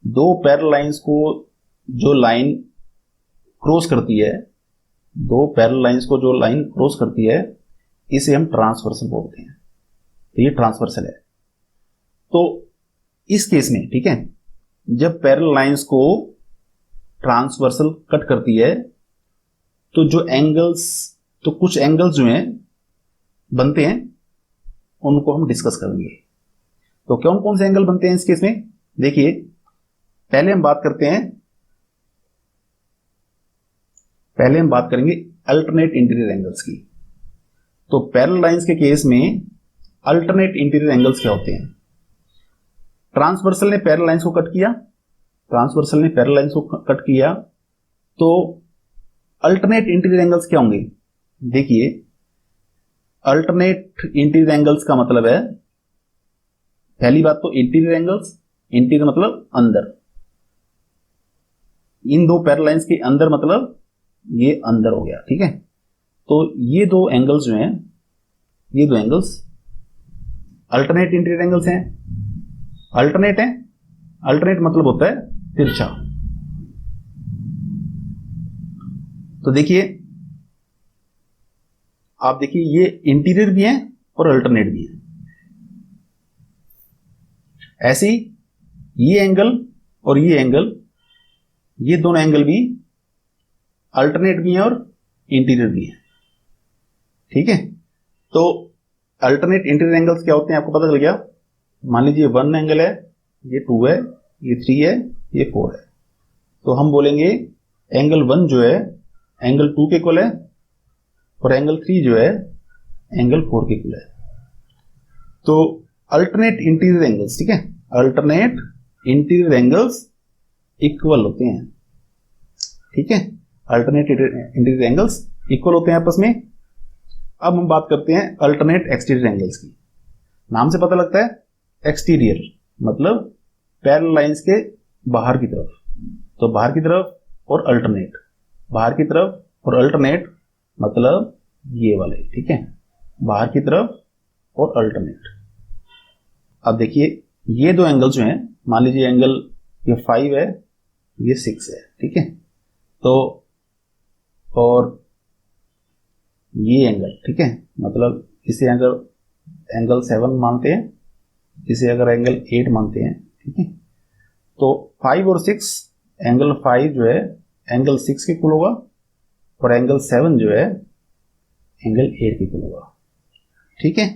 Speaker 1: दो पैरेलल लाइंस को जो लाइन क्रॉस करती है, दो पैरेलल लाइंस को जो लाइन क्रॉस करती है, इसे हम ट्रांसवर्सल बोलते हैं, तो ये ट्रांसवर्सल है। तो इस केस में, ठीक है, जब पैरेलल लाइंस को ट्रांसवर्सल कट करती है तो कुछ एंगल्स जो हैं बनते हैं, उनको हम डिस्कस करेंगे। तो कौन कौन से एंगल बनते हैं इस केस में, देखिए पहले हम बात करेंगे अल्टरनेट इंटीरियर एंगल्स की। तो पैरेलल लाइंस के केस में अल्टरनेट इंटीरियर एंगल्स क्या होते हैं? ट्रांसवर्सल ने पैरेलल लाइंस को कट किया, तो अल्टरनेट इंटीरियर एंगल्स क्या होंगे? देखिए अल्टरनेट इंटीरियर एंगल्स का मतलब है, पहली बात तो इंटीरियर मतलब अंदर, इन दो पैरेलल लाइंस के अंदर, मतलब ये अंदर हो गया, ठीक है। तो ये दो एंगल्स जो हैं, ये दो एंगल्स अल्टरनेट इंटीरियर एंगल्स हैं। अल्टरनेट मतलब होता है तिरछा। तो देखिए आप देखिए ये इंटीरियर भी है और अल्टरनेट भी है। ऐसे ही ये एंगल और ये एंगल, ये दोनों एंगल भी अल्टरनेट भी है और इंटीरियर भी है, ठीक है। तो अल्टरनेट इंटीरियर एंगल्स क्या होते हैं आपको पता चल गया। मान लीजिए 1 एंगल है, ये 2 है, ये 3 है, ये 4 है, तो हम बोलेंगे एंगल 1 जो है एंगल 2 के इक्वल है और एंगल 3 जो है एंगल 4 के इक्वल है। तो अल्टरनेट इंटीरियर एंगल्स, ठीक है, अल्टरनेट इंटीरियर एंगल्स इक्वल होते हैं, ठीक है, अल्टरनेट इंटीरियर एंगल्स इक्वल होते हैं आपस में। अब हम बात करते हैं अल्टरनेट एक्सटीरियर एंगल्स की। नाम से पता लगता है एक्सटीरियर मतलब पैरेलल लाइंस के बाहर की तरफ, तो बाहर की तरफ और अल्टरनेट, बाहर की तरफ और अल्टरनेट मतलब ये वाले, ठीक है, बाहर की तरफ और अल्टरनेट। अब देखिए ये दो एंगल जो हैं, मान लीजिए एंगल ये 5 है, ये 6 है, ठीक है, तो और ये एंगल, ठीक है, मतलब इसे अगर एंगल 7 मानते हैं, इसे अगर एंगल 8 मानते हैं, ठीक है, तो 5 और 6, एंगल 5 जो है एंगल 6 के इक्वल होगा और एंगल 7 जो है एंगल 8 के इक्वल होगा, ठीक है।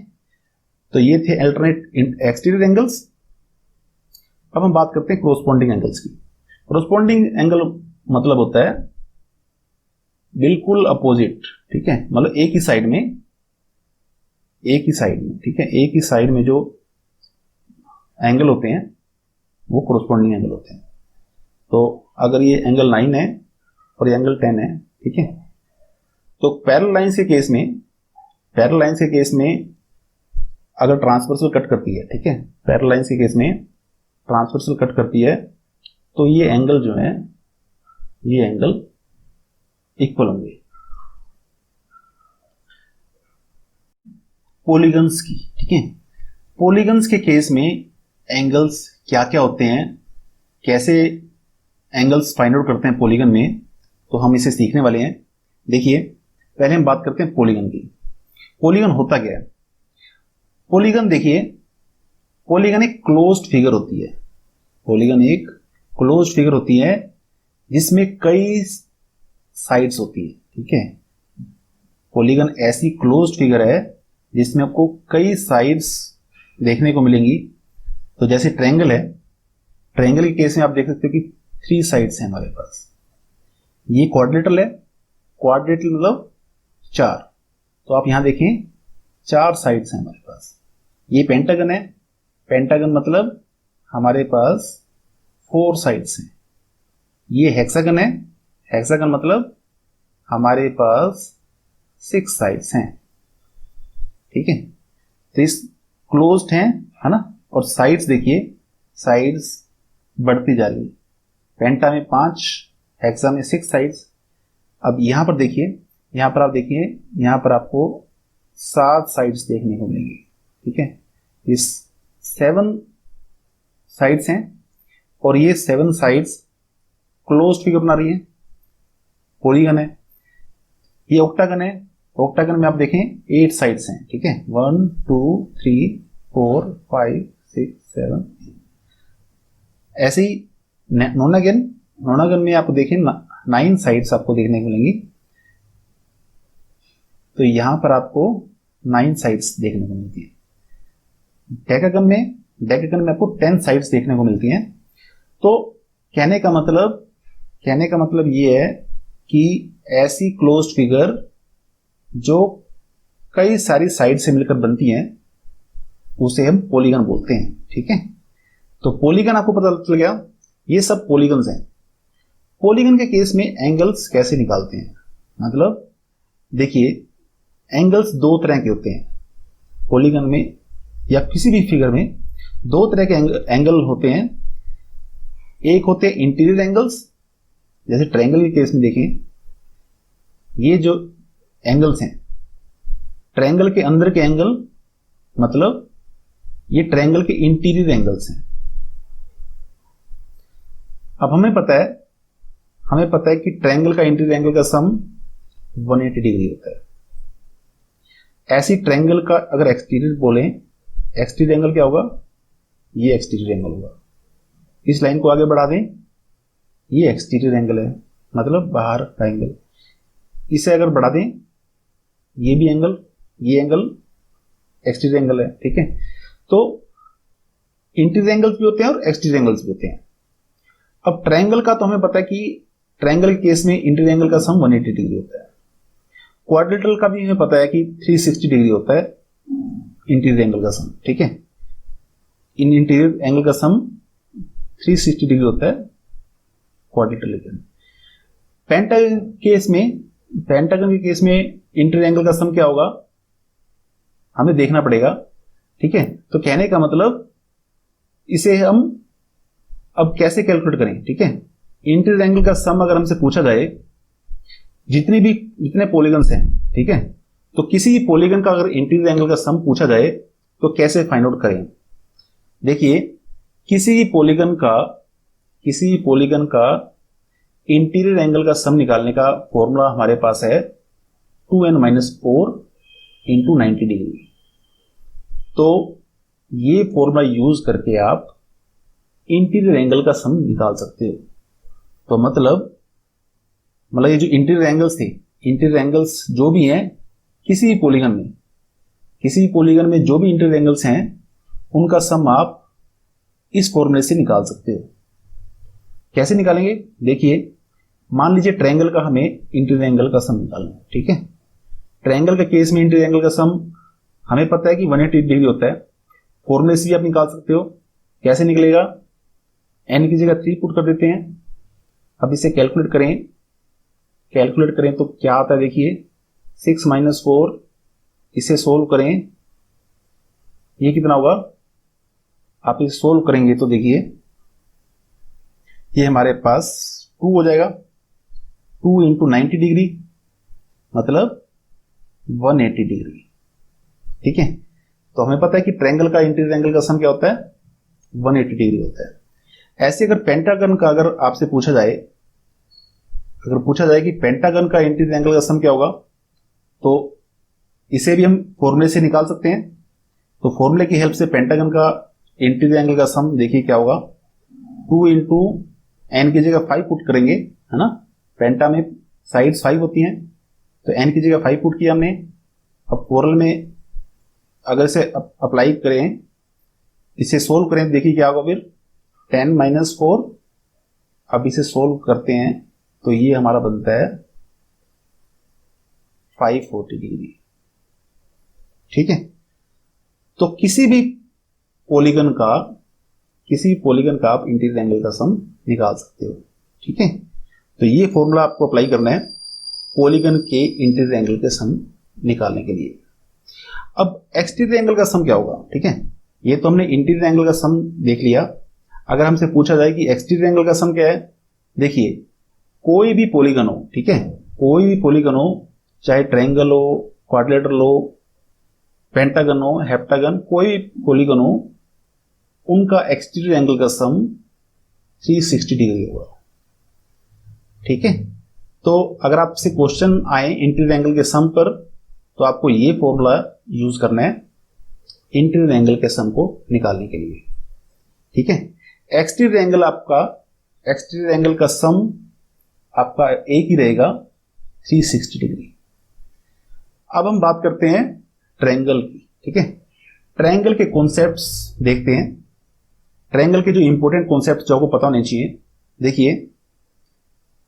Speaker 1: तो ये थे अल्टरनेट एक्सटीरियर एंगल्स। अब हम बात करते हैं कोरस्पॉन्डिंग एंगल्स की। कोरस्पॉन्डिंग एंगल मतलब होता है बिल्कुल अपोजिट, ठीक है, मतलब एक ही साइड में, ठीक है, एक ही साइड में जो एंगल होते हैं वो कोरस्पॉन्डिंग एंगल होते हैं। तो अगर ये एंगल 9 है और ये एंगल 10 है, ठीक है, तो पैरेलल लाइंस के केस में अगर ट्रांसवर्सल कट करती है, ठीक है, पैरेलल लाइंस के केस में ट्रांसवर्सल कट करती है, तो ये एंगल जो है ये एंगल इक्वल होंगे। पॉलीगन्स की, ठीक है, पॉलीगन्स के केस में एंगल्स क्या क्या होते हैं, कैसे एंगल्स फाइंड आउट करते हैं पॉलीगन में, तो हम इसे सीखने वाले हैं। देखिए पहले हम बात करते हैं पॉलीगन की। पॉलीगन होता क्या है? पॉलीगन देखिए, पॉलीगन एक क्लोज्ड फिगर होती है, पॉलीगन एक क्लोज्ड फिगर होती है जिसमें कई साइड्स होती है, ठीक है। पॉलीगन ऐसी क्लोज्ड फिगर है जिसमें आपको कई साइड्स देखने को मिलेंगी। तो जैसे ट्रायंगल है, ट्रायंगल के केस में आप देख सकते हो कि 3 साइड्स हैं हमारे पास। ये क्वाड्रिलेटरल है, क्वाड्रिलेटरल मतलब 4, तो आप यहां देखें 4 साइड्स हैं हमारे पास। ये पेंटागन है, पेंटागन मतलब हमारे पास 4 साइड्स हैं। ये हेक्सागन है, हेक्सागन मतलब हमारे पास 6 साइड्स हैं। ठीक है, तो इस क्लोज्ड है ना, और साइड्स देखिए, साइड्स बढ़ती जा रही है। पेंटा में 5, हेक्सा में 6 साइड्स। अब यहां पर देखिए, यहां पर आप देखिए, यहां पर आपको 7 साइड्स देखने को मिलेंगी। ठीक है, इस 7 साइड्स हैं और ये 7 साइड्स क्लोज्ड फिगर बना रही है, पॉलीगन है। ये ऑक्टागन है, ऑक्टागन में आप देखें 8 साइड्स हैं। ठीक है, 1 2 3 4 5 6 7। ऐसे ही नोनागन, नोनागन में आप देखें 9 साइड्स आपको देखने को मिलेंगी। तो यहां पर आपको 9 साइड्स देखने को मिलती है। डेकागन में आपको 10 साइड्स देखने को मिलती हैं। तो कहने का मतलब ये है कि ऐसी क्लोज्ड फिगर जो कई सारी साइड से मिलकर बनती हैं उसे हम पॉलीगन बोलते हैं। ठीक है, तो पॉलीगन आपको पता चल गया, ये सब पॉलीगन्स हैं। पॉलीगन के केस में एंगल्स कैसे निकालते हैं, मतलब देखिए, एंगल्स 2 तरह के होते हैं पॉलीगन में या किसी भी फिगर में। 2 तरह के एंगल होते हैं। एक होते हैं इंटीरियर एंगल्स, जैसे ट्रायंगल के केस में देखें, ये जो एंगल्स हैं, ट्रायंगल के अंदर के एंगल, मतलब ये ट्रायंगल के इंटीरियर एंगल्स हैं। अब हमें पता है कि ट्रायंगल का इंटीरियर एंगल का सम 180 डिग्री होता है। ऐसी ट्रायंगल का अगर एक्सटीरियर बोलें, एक्सटीरियर एंगल क्या होगा, ये एक्सटीरियर एंगल होगा। इस लाइन को आगे बढ़ा दें, ये एक्सटीरियर एंगल है, मतलब बाहर का एंगल। इसे अगर बढ़ा दें, ये भी एंगल, ये एंगल एक्सटीरियर एंगल है। ठीक है, तो इंटीरियर एंगल्स भी होते हैं और एक्सटीरियर एंगल्स भी होते हैं। अब ट्रायंगल का तो हमें पता है कि ट्रायंगल के केस में इंटीरियर एंगल का सम 180 डिग्री होता है। क्वाड्रिलेटरल का भी हमें पता है कि 360 डिग्री होता है इंटीरियर एंगल का सम। ठीक है, इन इंटीरियर एंगल का सम 360 डिग्री होता है क्वाड्रिलेटरल के। पेंटागन के केस में इंटीरियर एंगल का सम क्या होगा, हमें देखना पड़ेगा। ठीक है, तो कहने का मतलब इसे हम अब कैसे कैलकुलेट करें। ठीक है, इंटीरियर एंगल का सम अगर हमसे पूछा जाए, जितने पॉलीगन्स हैं, ठीक है, तो किसी पॉलीगन का अगर इंटीरियर एंगल का सम पूछा जाए तो कैसे फाइंड आउट करें। देखिए, किसी पॉलीगन का इंटीरियर एंगल का सम निकालने का फॉर्मूला हमारे पास है 2n-4 इंटू 90 डिग्री। तो ये फॉर्मूला यूज करके आप इंटीरियर एंगल का सम निकाल सकते हो। तो मतलब ये जो इंटीरियर एंगल्स थे, इंटीरियर एंगल्स जो भी हैं किसी भी पॉलीगन में जो भी इंटीरियर एंगल्स हैं, उनका सम आप इस फॉर्मूले से निकाल सकते हो। कैसे निकालेंगे, देखिए, मान लीजिए ट्रायंगल का हमें इंटीरियर एंगल का सम निकालना है। ठीक है, ट्रायंगल के केस में इंटीरियर एंगल का सम हमें पता है कि 180 डिग्री होता है। फॉर्मूले से भी आप निकाल सकते हो। कैसे निकलेगा, n की जगह 3 पुट कर देते हैं। अब इसे कैलकुलेट करें तो क्या आता है, देखिए 6 - 4, इसे सोल्व करें, ये कितना होगा, आप इसे सोल्व करेंगे तो देखिए ये हमारे पास 2 हो जाएगा। 2 इंटू 90 डिग्री मतलब 180 डिग्री। ठीक है, तो हमें पता है कि ट्रायंगल का इंटीरियर एंगल का सम क्या होता है, 180 डिग्री होता है। ऐसे अगर पेंटागन का अगर आपसे पूछा जाए कि पेंटागन का इंटीरियर एंगल का सम क्या होगा, तो इसे भी हम फॉर्मूले से निकाल सकते हैं। तो फॉर्मूले की हेल्प से पेंटागन का इंटीरियर एंगल का सम देखिए क्या होगा, 2 इंटू n की जगह 5 पुट करेंगे, है ना। पेंटा में साइड्स 5 होती हैं, तो n की जगह 5 पुट किया हमने। अब फॉर्मूले में अगर इसे अप्लाई करें, इसे सोल्व करें, देखिए क्या होगा फिर, 10 - 4। अब इसे सोल्व करते हैं तो ये हमारा बनता है 540 डिग्री। ठीक है, तो किसी भी पॉलीगन का, किसी पॉलीगन का आप इंटीरियर एंगल का सम निकाल सकते हो। ठीक है, तो ये फॉर्मूला आपको अप्लाई करना है पॉलीगन के इंटीरियर एंगल के सम निकालने के लिए। अब एक्सटीरियर एंगल का सम क्या होगा? ठीक है, ये तो हमने इंटीरियर एंगल का सम देख लिया। अगर हमसे पूछा जाए कि एक्सटीरियर एंगल का सम क्या है, देखिए कोई भी पॉलीगन हो, ठीक है, कोई भी पॉलीगन हो, चाहे ट्रायंगल हो, क्वाड्रिलेटरल हो, पेंटागन हो, हेप्टागन, कोई भी पॉलीगन हो, उनका एक्सटीरियर एंगल का सम 360 डिग्री होगा। ठीक है, तो अगर आपसे क्वेश्चन आए इंटीरियर एंगल के सम पर, तो आपको ये फॉर्मूला यूज करना है इंटीरियर एंगल के सम को निकालने के लिए। ठीक है, एक्सटीरियर एंगल आपका, एक्सटीरियर एंगल का सम आपका एक ही रहेगा 360 डिग्री। अब हम बात करते हैं ट्रायंगल की। ठीक है, ट्रायंगल के कॉन्सेप्ट्स देखते हैं। ट्रायंगल के जो इंपॉर्टेंट कॉन्सेप्ट जो आपको पता होने चाहिए, देखिए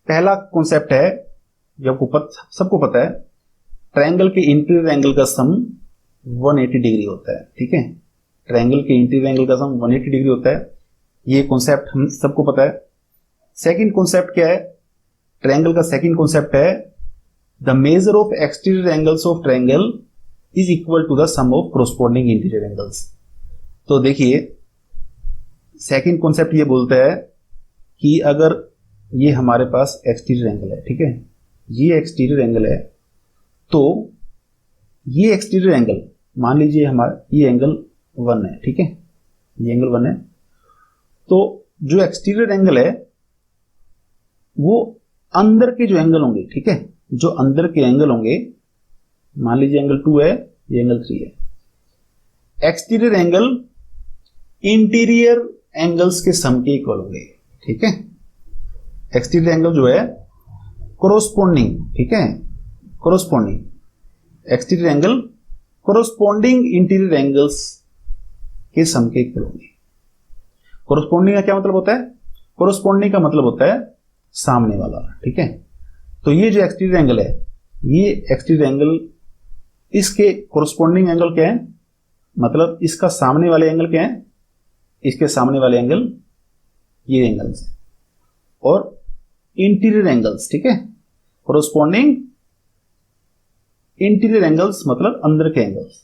Speaker 1: पहला कॉन्सेप्ट है जो आपको सबको पता है, ट्रायंगल के इंटीरियर एंगल का सम 180 डिग्री होता है। ठीक है, ट्रायंगल के इंटीरियर एंगल का सम 180 डिग्री होता है, ये कॉन्सेप्ट हम सबको पता है। सेकंड कॉन्सेप्ट क्या है? ट्रायंगल का सेकंड कॉन्सेप्ट है the measure of exterior angles of triangle is equal to the sum of corresponding interior angles. तो देखिए सेकंड कॉन्सेप्ट ये बोलता है कि अगर ये हमारे पास एक्सटीरियर एंगल है, ठीक है, ये एक्सटीरियर एंगल है, तो ये एक्सटीरियर एंगल मान लीजिए हमारा ये एंगल 1 है। ठीक है, ये एंगल 1 है, तो जो एक्सटीरियर एंगल है वो अंदर के जो एंगल होंगे, ठीक है, जो अंदर के एंगल होंगे, मान लीजिए एंगल 2 है, ये एंगल 3 है, एक्सटीरियर एंगल इंटीरियर एंगल्स के सम के इक्वल होंगे। ठीक है, एक्सटीरियर एंगल जो है कोरोस्पोंडिंग, ठीक है, corresponding exterior angle corresponding interior angles के सम के इक्वल होंगे। कोरोस्पोंडिंग का क्या मतलब होता है? कोरोस्पोंडिंग का मतलब होता है सामने वाला। ठीक है, तो ये जो एक्सटीरियर एंगल है, ये एक्सटीरियर एंगल, इसके कोरोस्पोंडिंग एंगल क्या है? मतलब इसका सामने वाले एंगल क्या है? इसके सामने वाले एंगल ये एंगल्स है, और इंटीरियर एंगल्स, ठीक है, कोरोस्पोंडिंग इंटीरियर एंगल्स मतलब अंदर के एंगल्स।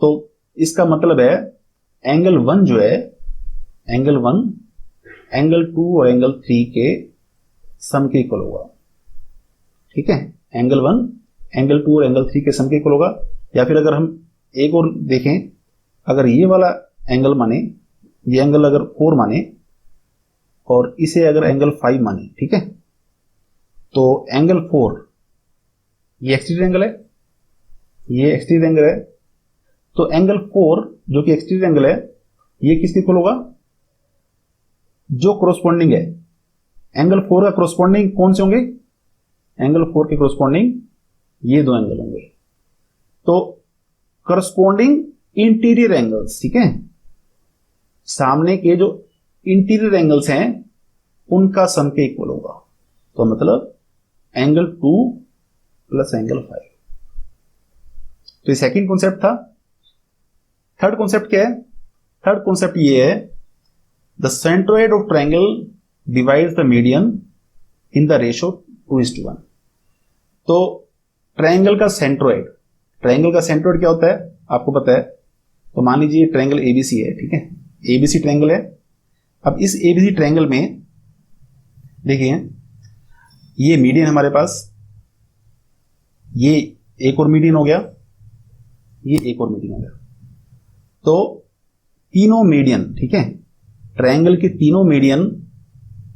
Speaker 1: तो इसका मतलब है एंगल 1 जो है, एंगल 1 एंगल 2 और एंगल 3 के सम के इक्वल होगा। ठीक है, एंगल 1 एंगल 2 और एंगल 3 के सम के इक्वल होगा। या फिर अगर हम एक और देखें, अगर ये वाला एंगल माने, ये एंगल अगर 4 माने और इसे अगर एंगल 5 माने, ठीक है, तो एंगल 4 ये एक्सटीरियर एंगल है, ये एक्सटीरियर एंगल है, तो एंगल 4 जो कि एक्सटीरियर एंगल है, ये किसके इक्वल होगा? जो कोरोस्पोंडिंग है, एंगल 4 का कोरोस्पोंडिंग कौन से होंगे? एंगल 4 के कोरोस्पोंडिंग ये दो एंगल होंगे। तो कोरोस्पोंडिंग इंटीरियर एंगल्स, ठीक है, सामने के जो इंटीरियर एंगल्स हैं उनका सम के इक्वल होगा। तो मतलब एंगल 2 प्लस एंगल 5। तो ये सेकंड कॉन्सेप्ट था। थर्ड कॉन्सेप्ट क्या है? थर्ड कॉन्सेप्ट ये है the centroid of triangle divides the median in the ratio 2:1। तो ट्रायंगल का सेंट्रोइड, ट्रायंगल का सेंट्रोइड क्या होता है आपको पता है? तो मान लीजिए ट्रायंगल एबीसी है, ठीक है, एबीसी ट्रायंगल है। अब इस एबीसी ट्रायंगल में देखिए ये मीडियन हमारे पास, ये एक और मीडियन हो गया, ये एक और मीडियन हो गया। तो तीनों मीडियन, ठीक है, ट्रायंगल के तीनों मीडियन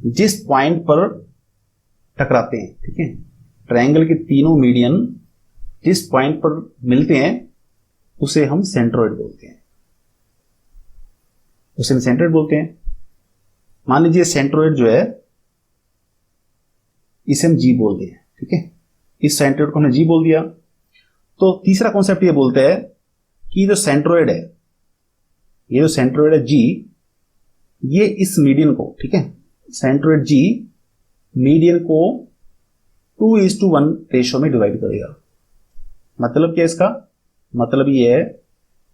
Speaker 1: जिस पॉइंट पर टकराते हैं, ठीक है, ट्रायंगल के तीनों मीडियन जिस पॉइंट पर मिलते हैं उसे हम सेंट्रोइड बोलते हैं, उसे हम सेंट्रोइड बोलते हैं। मान लीजिए सेंट्रोइड जो है इसे हम जी बोलते हैं, ठीक है, इस सेंट्रोइड को हमने जी बोल दिया। तो तीसरा कॉन्सेप्ट ये बोलता है कि जो सेंट्रोइड है, ये जो सेंट्रोइड है जी, ये इस मीडियन को, ठीक है, सेंट्रोइड जी मीडियन को 2:1 रेशियो में डिवाइड करेगा। मतलब क्या इसका मतलब ये है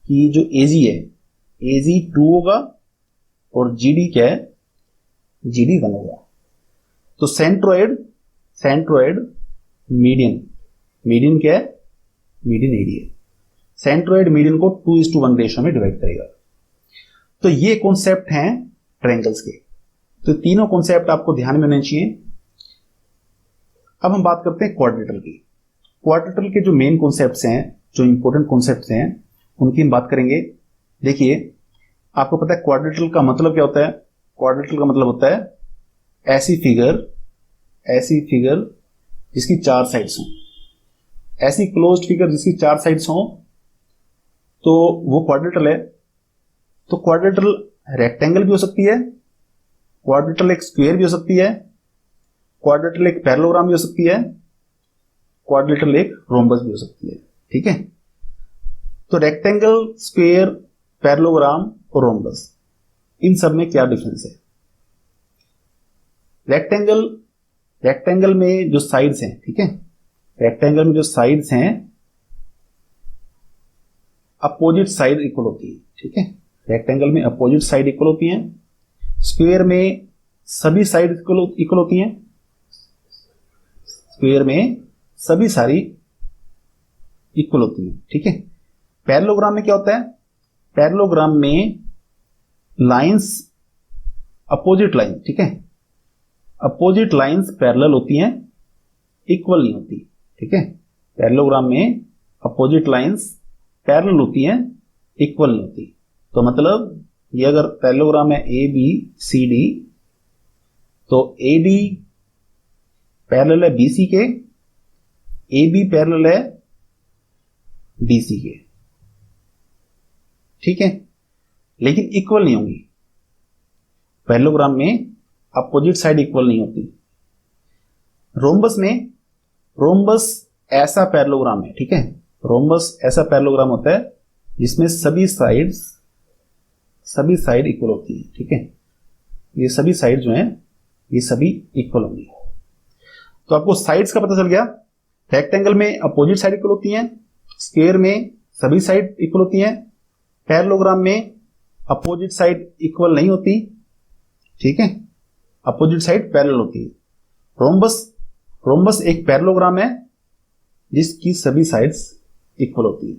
Speaker 1: कि जो एजी है, AG 2 होगा और GD क्या है, GD 1 होगा। तो सेंट्रोइड मीडियन क्या है, मीडियन AD है। सेंट्रोइड मीडियन को 2:1 रेशियो में डिवाइड करेगा। तो ये कॉन्सेप्ट हैं ट्रायंगल्स के। तो तीनों कॉन्सेप्ट आपको ध्यान में होने चाहिए। अब हम बात करते हैं क्वाड्रेटल की। क्वाड्रेटल के जो मेन कॉन्सेप्ट्स हैं, जो इंपॉर्टेंट कॉन्सेप्ट्स हैं, उनकी हम बात करेंगे। देखिए, आपको पता है क्वाड्रेटल का मतलब क्या होता है? क्वाड्रेटल का मतलब होता है ऐसी फिगर जिसकी 4 साइड्स हों, ऐसी क्लोज्ड फिगर जिसकी 4 साइड्स हों, तो वो क्वाड्रेटल है। तो क्वाड्रेटल रेक्टेंगल भी हो सकती है, क्वाड्रेटल एक स्क्वायर भी हो सकती है, क्वाड्रेटल एक पैरेललोग्राम भी हो सकती है, क्वाड्रेटल एक रोम्बस भी हो सकती है। ठीक है। तो रेक्टेंगल, स्क्वायर, पैरेललोग्राम और रोम्बस, इन सब में क्या डिफरेंस है? रेक्टेंगल में जो साइड्स हैं, ठीक है, रेक्टेंगल में जो साइड्स हैं, अपोजिट साइड इक्वल होती है। ठीक है, रेक्टेंगल में अपोजिट साइड इक्वल होती हैं। स्क्वायर में सभी साइड इक्वल होती हैं। स्क्वायर में सभी सारी इक्वल होती हैं। ठीक है। पैरेललोग्राम में क्या होता है? पैरेललोग्राम में लाइंस, अपोजिट लाइन, ठीक है, अपोजिट लाइंस पैरेलल होती हैं, इक्वल नहीं होती। ठीक है। पैरेललोग्राम में अपोजिट लाइंस पैरेलल होती हैं, इक्वल नहीं होती। तो मतलब ये अगर पैरेललोग्राम है ABCD, तो AD पैरेलल है BC के, AB पैरेलल है BC के। ठीक है, लेकिन इक्वल नहीं होंगी। पैरेललोग्राम में अपोजिट साइड इक्वल नहीं होती। रोम्बस ऐसा पैरेललोग्राम है, ठीक है, रोम्बस ऐसा पैरेललोग्राम होता है जिसमें सभी साइड इक्वल होती है। ठीक है, ये सभी साइड जो हैं, ये सभी इक्वल होंगी। तो आपको साइड्स का पता चल गया। रेक्टेंगल में अपोजिट साइड इक्वल होती हैं, स्क्वायर में सभी साइड इक्वल होती हैं, पैरेललोग्राम में अपोजिट साइड इक्वल नहीं होती। ठीक है, अपोजिट साइड पैरेलल होती है। रोम्बस एक पैरेललोग्राम है जिसकी सभी साइड्स इक्वल होती है।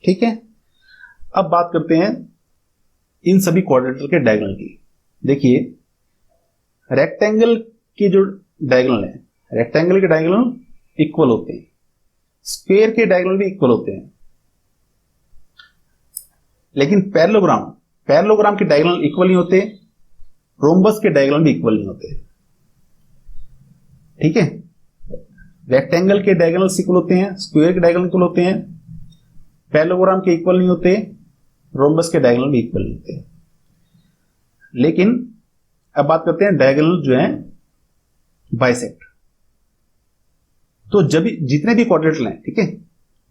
Speaker 1: ठीक है। अब बात करते हैं इन सभी क्वाड्रेटल के डायगोनल की। देखिए, रेक्टेंगल के जो डायगोनल है, रेक्टेंगल के डायगोनल इक्वल होते हैं, स्क्वायर के डायगोनल भी इक्वल होते हैं, लेकिन पैरेललोग्राम के डायगोनल इक्वल नहीं होते, रोम्बस के डायगोनल भी इक्वल नहीं होते। ठीक है, रेक्टेंगल के डायगोनल्स इक्वल होते हैं, स्क्वायर के डायगोनल इक्वल होते हैं, पैरेललोग्राम के इक्वल नहीं होते, रोम्बस के डायगोनल भी इक्वल नहीं होते। लेकिन अब बात करते हैं डायगोनल जो है बाइसेक्ट। तो जब जितने भी क्वाड्रेटल हैं, ठीक है,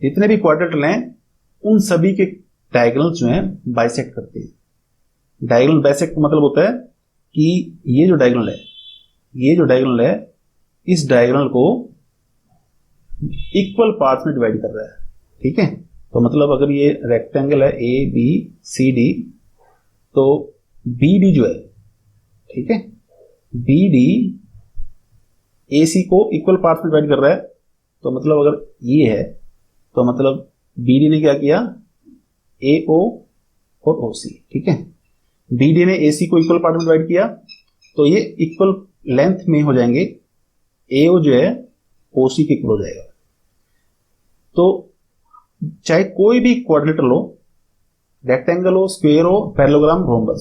Speaker 1: जितने भी क्वाड्रेटल हैं, उन सभी के डायगोनल जो हैं बाइसेक्ट करते हैं। डायगोनल बाइसेक्ट का मतलब होता है कि ये जो डायगोनल है, इस डायगोनल को इक्वल पार्ट्स में डिवाइड कर रहा है। ठीक है, तो मतलब अगर ये रेक्टेंगल है ABCD, तो BD जो है, ठीक है, BD AC को इक्वल पार्ट्स में डिवाइड कर रहा है। तो मतलब अगर ये है, तो मतलब BD ने क्या किया, AO और OC। ठीक है, BD ने AC को इक्वल पार्ट में डिवाइड किया, तो ये इक्वल लेंथ में हो जाएंगे। AO जो है OC के इक्वल हो जाएगा। तो चाहे कोई भी क्वाड्रेटल हो, रेक्टेंगल हो, स्क्वायर हो, पैरेललोग्राम, रोम्बस,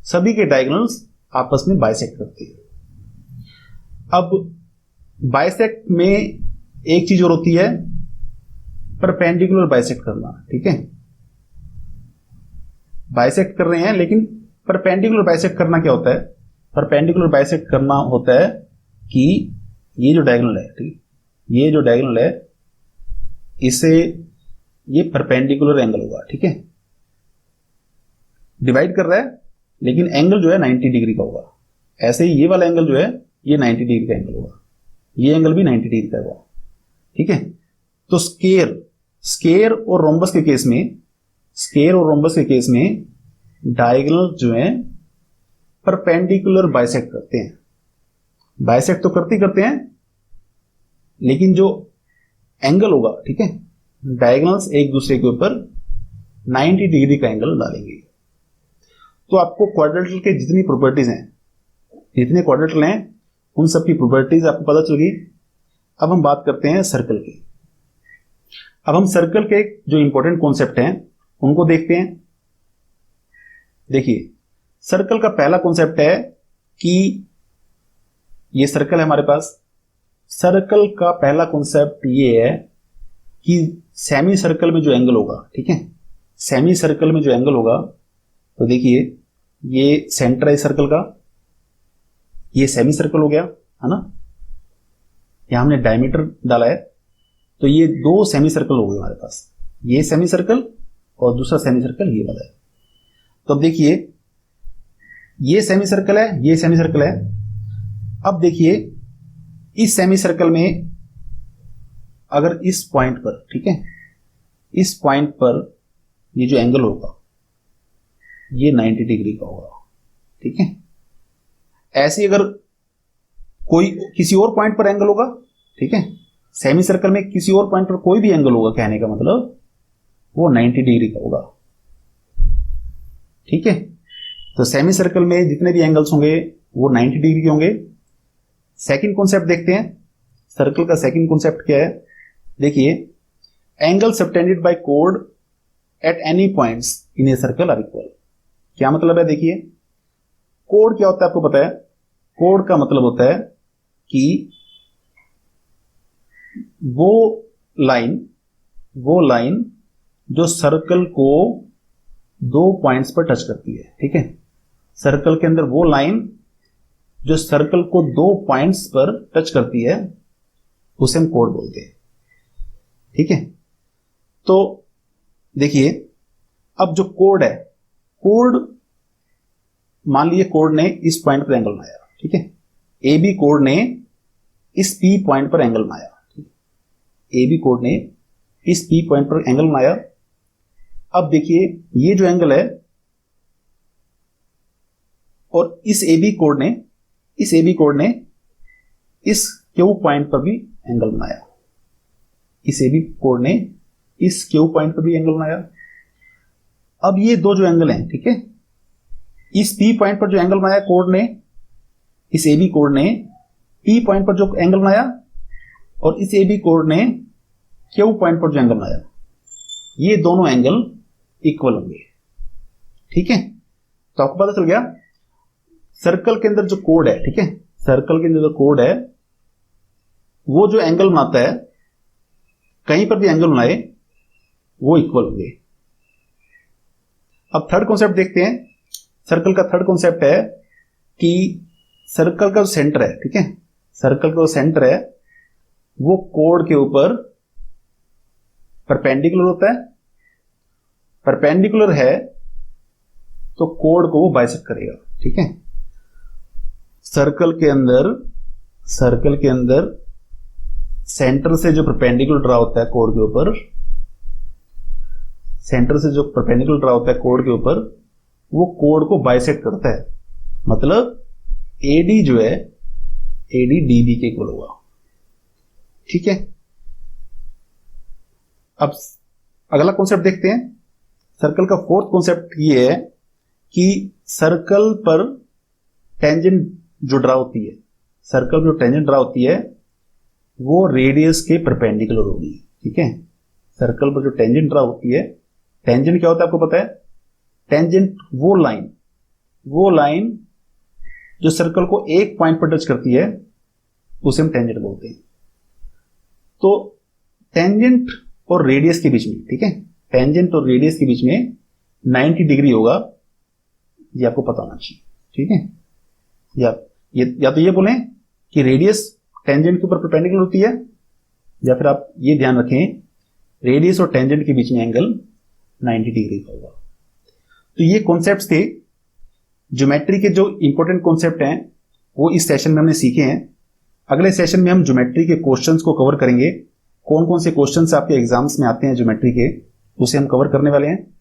Speaker 1: सभी के डायगोनल्स आपस में बाइसेक्ट करते हैं। अब बाइसेक्ट में एक चीज और होती है, परपेंडिकुलर बाइसेक्ट करना। ठीक है, बाइसेक्ट कर रहे हैं, लेकिन परपेंडिकुलर बाइसेक्ट करना क्या होता है? परपेंडिकुलर बाइसेक्ट करना होता है कि ये जो डायगोनल है, ठीक, ये जो डायगोनल है, इसे ये परपेंडिकुलर एंगल होगा। ठीक है, डिवाइड कर रहा है, लेकिन एंगल जो है 90 डिग्री का होगा। ऐसे ही ये वाला एंगल जो है, ये 90 डिग्री का एंगल होगा, ये एंगल भी 90 डिग्री का होगा। ठीक है, तो स्क्वायर और रोम्बस के केस में डायगोनल जो है परपेंडिकुलर बाइसेक्ट करते हैं। बाइसेक्ट तो करते हैं, लेकिन जो एंगल होगा, ठीक है, डायगोनल्स एक दूसरे के ऊपर 90 डिग्री का एंगल डालेंगे। तो आपको क्वाड्रेटल के जितनी प्रॉपर्टीज हैं, जितने क्वाड्रेटल हैं, उन सब की प्रॉपर्टीज आपको पता चल गई। अब हम बात करते हैं सर्कल की। अब हम सर्कल के जो इंपॉर्टेंट कॉन्सेप्ट हैं उनको देखते हैं। देखिए, सर्कल का पहला कॉन्सेप्ट है कि ये सर्कल है हमारे पास। सर्कल का पहला कॉन्सेप्ट ये है कि सेमी सर्कल में जो एंगल होगा, ठीक है, सेमी सर्कल में जो एंगल होगा, तो देखिए ये सेंटर है सर्कल का, ये सेमी सर्कल हो गया, है ना। यहां हमने डायमीटर डाला है, तो ये दो सेमी सर्कल हो गए हमारे पास, ये सेमी सर्कल और दूसरा सेमी सर्कल ये वाला है। तो अब देखिए ये सेमी सर्कल है, ये सेमी सर्कल है। अब देखिए इस सेमी सर्कल में अगर इस पॉइंट पर, ठीक है, इस पॉइंट पर ये जो एंगल होगा ये 90 डिग्री का होगा, ठीक है। ऐसे अगर कोई किसी और पॉइंट पर एंगल होगा, ठीक है, सेमी सर्कल में किसी और पॉइंट पर कोई भी एंगल होगा, कहने का मतलब वो 90 डिग्री का होगा, ठीक है। तो सेमी सर्कल में जितने भी एंगल्स होंगे वो 90 डिग्री के होंगे। सेकंड कॉन्सेप्ट देखते हैं, सर्कल का सेकंड कॉन्सेप्ट क्या है। देखिए, एंगल सबटेंडेड बाय कोड at any points in a circle are equal. क्या मतलब है? देखिए, कोड क्या होता है आपको पता है। कोड का मतलब होता है कि वो लाइन जो सर्कल को दो पॉइंट्स पर टच करती है, ठीक है। सर्कल के अंदर वो लाइन जो सर्कल को दो पॉइंट्स पर टच करती है उसे हम कोड बोलते हैं, ठीक है। तो देखिए, अब जो कोड है, कोड मान लीजिए कोड ने इस पॉइंट पर एंगल बनाया, ठीक है। ए बी कोड ने इस पी पॉइंट पर एंगल बनाया, ए बी कोड ने इस पी पॉइंट पर एंगल बनाया। अब देखिए ये जो एंगल है और इस ए बी कोड ने इस क्यू पॉइंट पर भी एंगल बनाया, इस ए बी कोड ने इस क्यू पॉइंट पर भी एंगल बनाया। अब ये दो जो एंगल हैं, ठीक है, इस पी पॉइंट पर जो एंगल बनाया कोड ने, इस ए बी कोड ने पी पॉइंट पर जो एंगल बनाया, और इस ए बी कोड ने क्यू पॉइंट पर जो एंगल बनाया, ये दोनों एंगल इक्वल होंगे, ठीक है। तो आपको पता चल गया सर्कल के अंदर जो कोड है, ठीक है, सर्कल के अंदर जो कोड है वो जो एंगल बनाता है, कहीं पर भी एंगल बनाए वो इक्वल होंगे। अब थर्ड कॉन्सेप्ट देखते हैं। सर्कल का थर्ड कॉन्सेप्ट है कि सर्कल का जो सेंटर है, ठीक है, सर्कल का जो सेंटर है वो कोड के ऊपर परपेंडिकुलर होता है। परपेंडिकुलर है तो कोड को वो बाइसेक्ट करेगा, ठीक है। सर्कल के अंदर सेंटर से जो परपेंडिकुलर ड्रा होता है कोड के ऊपर, सेंटर से जो परपेंडिकुलर ड्रा होता है कोड के ऊपर, वो कोड को बाइसेक्ट करता है। मतलब एडी जो है, एडी डीबी के इक्वल होगा, ठीक है। अब अगला कॉन्सेप्ट देखते हैं। सर्कल का फोर्थ कॉन्सेप्ट ये है कि सर्कल पर टेंजेंट जो ड्रा होती है, सर्कल जो टेंजेंट ड्रा होती है वो रेडियस के परपेंडिकुलर होगी, ठीक है। सर्कल पर जो टेंजेंट ड्रा होती है, टेंजेंट क्या होता है आपको पता है। टेंजेंट वो लाइन जो सर्कल को एक पॉइंट पर टच करती है उसे हम टेंजेंट बोलते हैं। तो टेंजेंट और रेडियस के बीच में, ठीक है, टेंजेंट और रेडियस के बीच में 90 डिग्री होगा, ये आपको पता होना चाहिए, ठीक है। या तो ये बोलें कि रेडियस टेंजेंट के ऊपर परपेंडिकुलर होती है, या फिर आप ये ध्यान रखें रेडियस और टेंजेंट के बीच में एंगल 90 डिग्री का होगा। तो ये कॉन्सेप्ट्स थे ज्योमेट्री के। जो इंपॉर्टेंट कॉन्सेप्ट हैं वो इस सेशन में हमने सीखे हैं। अगले सेशन में हम ज्योमेट्री के क्वेश्चंस को कवर करेंगे। कौन कौन से क्वेश्चंस आपके एग्जाम्स में आते हैं ज्योमेट्री के, उसे हम कवर करने वाले हैं।